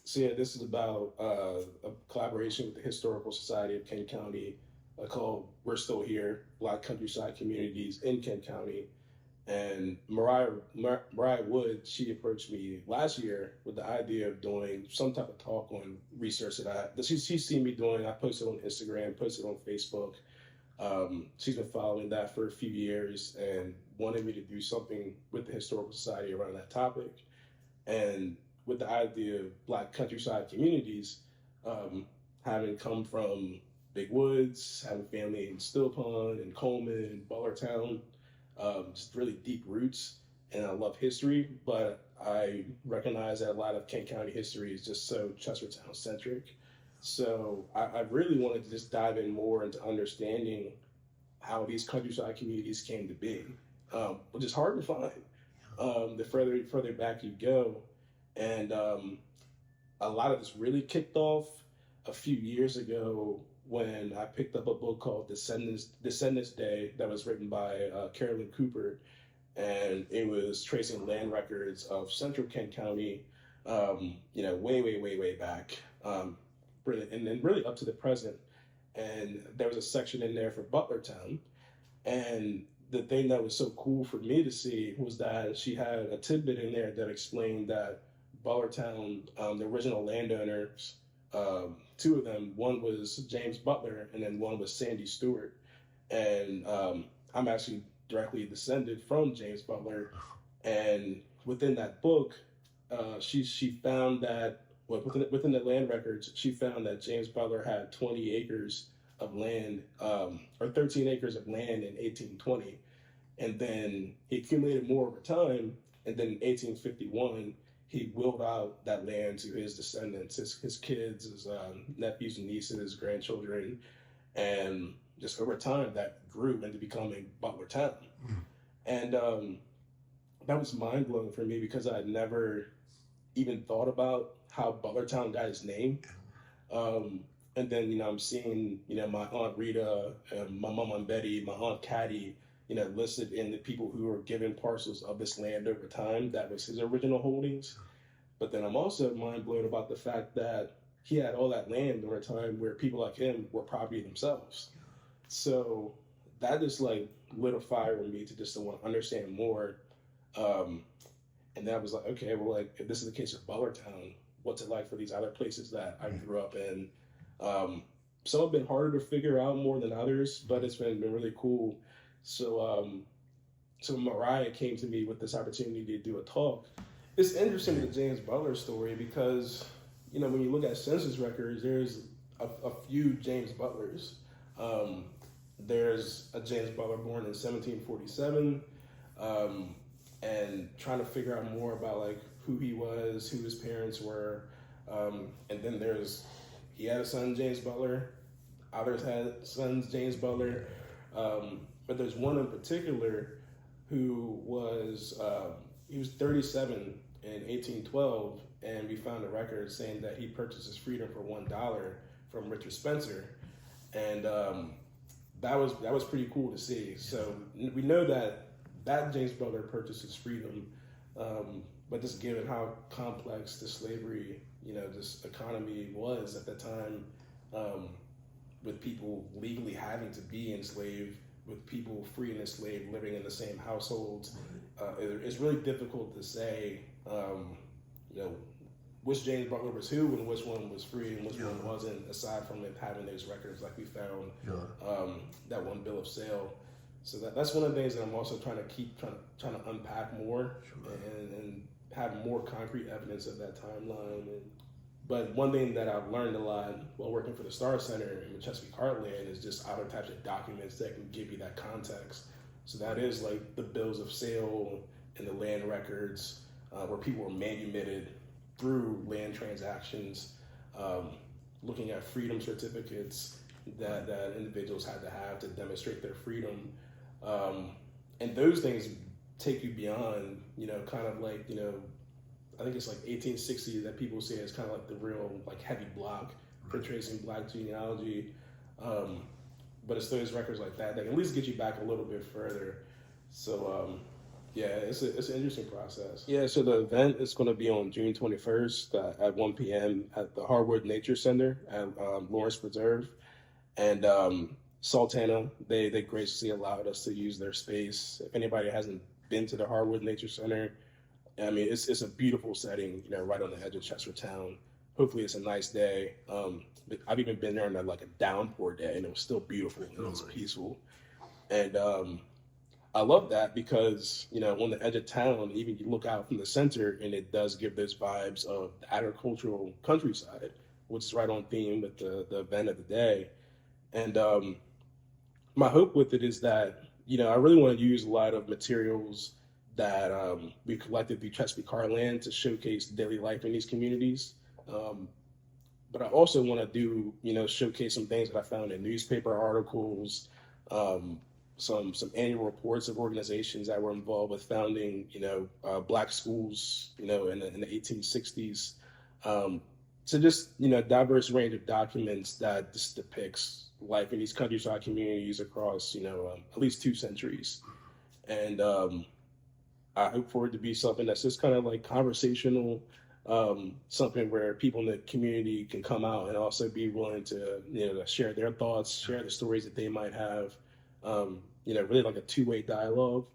So yeah, this is about a collaboration with the Historical Society of Kent County called "We're Still Here: Black Countryside Communities in Kent County." And Mariah Wood, she approached me last year with the idea of doing some type of talk on research that she's seen me doing. I posted on Instagram, posted on Facebook. She's been following that for a few years and wanted me to do something with the Historical Society around that topic. And with the idea of Black countryside communities, um, having come from Big Woods, having family in Still Pond and Coleman, Butlertown, just really deep roots. And I love history, but I recognize that a lot of Kent County history is just so Chestertown centric. So I really wanted to just dive in more into understanding how these countryside communities came to be, which is hard to find. The further back you go, and a lot of this really kicked off a few years ago when I picked up a book called Descendants Day that was written by Carolyn Cooper, and it was tracing land records of central Kent County, way back, and then really up to the present. And there was a section in there for Butlertown, and the thing that was so cool for me to see was that she had a tidbit in there that explained that Butlertown, the original landowners, two of them, one was James Butler and then one was Sandy Stewart. And I'm actually directly descended from James Butler. And within that book, she found that, well, within the land records, she found that James Butler had 20 acres of land, or 13 acres of land in 1820. And then he accumulated more over time. And then in 1851, he willed out that land to his descendants, his kids, his nephews and nieces, grandchildren. And just over time, that grew into becoming Butler Town. And that was mind blowing for me because I had never even thought about how Butlertown got its name. And then, I'm seeing, my Aunt Rita, my mom Aunt Betty, my Aunt Caddy, listed in the people who were given parcels of this land over time. That was his original holdings. But then I'm also mind blown about the fact that he had all that land during a time where people like him were property themselves. So that just like lit a fire in me to just to want to understand more. And that was like, okay, well, like if this is the case of Butlertown, what's it like for these other places that I grew up in? Some have been harder to figure out more than others, but it's been really cool. So Mariah came to me with this opportunity to do a talk. It's interesting, the James Butler story, because when you look at census records, there's a few James Butlers. There's a James Butler born in 1747, and trying to figure out more about like who he was, who his parents were, and then he had a son, James Butler. Others had sons, James Butler. But there's one in particular who was he was 37 in 1812, and we found a record saying that he purchased his freedom for $1 from Richard Spencer, and that was pretty cool to see. So we know that James Butler purchased his freedom, but just given how complex the slavery, this economy was at the time, with people legally having to be enslaved, with people free and enslaved living in the same households, it's really difficult to say, which James Butler was who and which one was free and which one wasn't, aside from it having those records like we found, that one bill of sale. So that's one of the things that I'm also trying to unpack more, and have more concrete evidence of that timeline. But one thing that I've learned a lot while working for the Star Center in the Chesapeake Heartland is just other types of documents that can give you that context. So that is like the bills of sale and the land records, where people were manumitted through land transactions, looking at freedom certificates that individuals had to have to demonstrate their freedom. And those things take you beyond, kind of like, I think it's like 1860 that people say is kind of like the real like heavy block for tracing Black genealogy. But it's those records like that can at least get you back a little bit further. So Yeah, it's an interesting process. Yeah, so the event is going to be on June 21st at 1 p.m. at the Harwood Nature Center at Lawrence Preserve. And Sultana, they graciously allowed us to use their space. If anybody hasn't been to the Harwood Nature Center, I mean, it's a beautiful setting, right on the edge of Chestertown. Hopefully, it's a nice day. But I've even been there on like a downpour day, and it was still beautiful and it was peaceful. And I love that because, on the edge of town, even you look out from the center and it does give those vibes of the agricultural countryside, which is right on theme with the event of the day. And my hope with it is that, I really want to use a lot of materials that we collected through Chesapeake Heartland to showcase daily life in these communities. Um, but I also want to do, showcase some things that I found in newspaper articles, um, some annual reports of organizations that were involved with founding, black schools, in the 1860s. Um, so just, diverse range of documents that just depicts life in these countryside communities across, at least 2 centuries. And I hope for it to be something that's just kind of like conversational, something where people in the community can come out and also be willing to, to share their thoughts, share the stories that they might have, really like a two-way dialogue.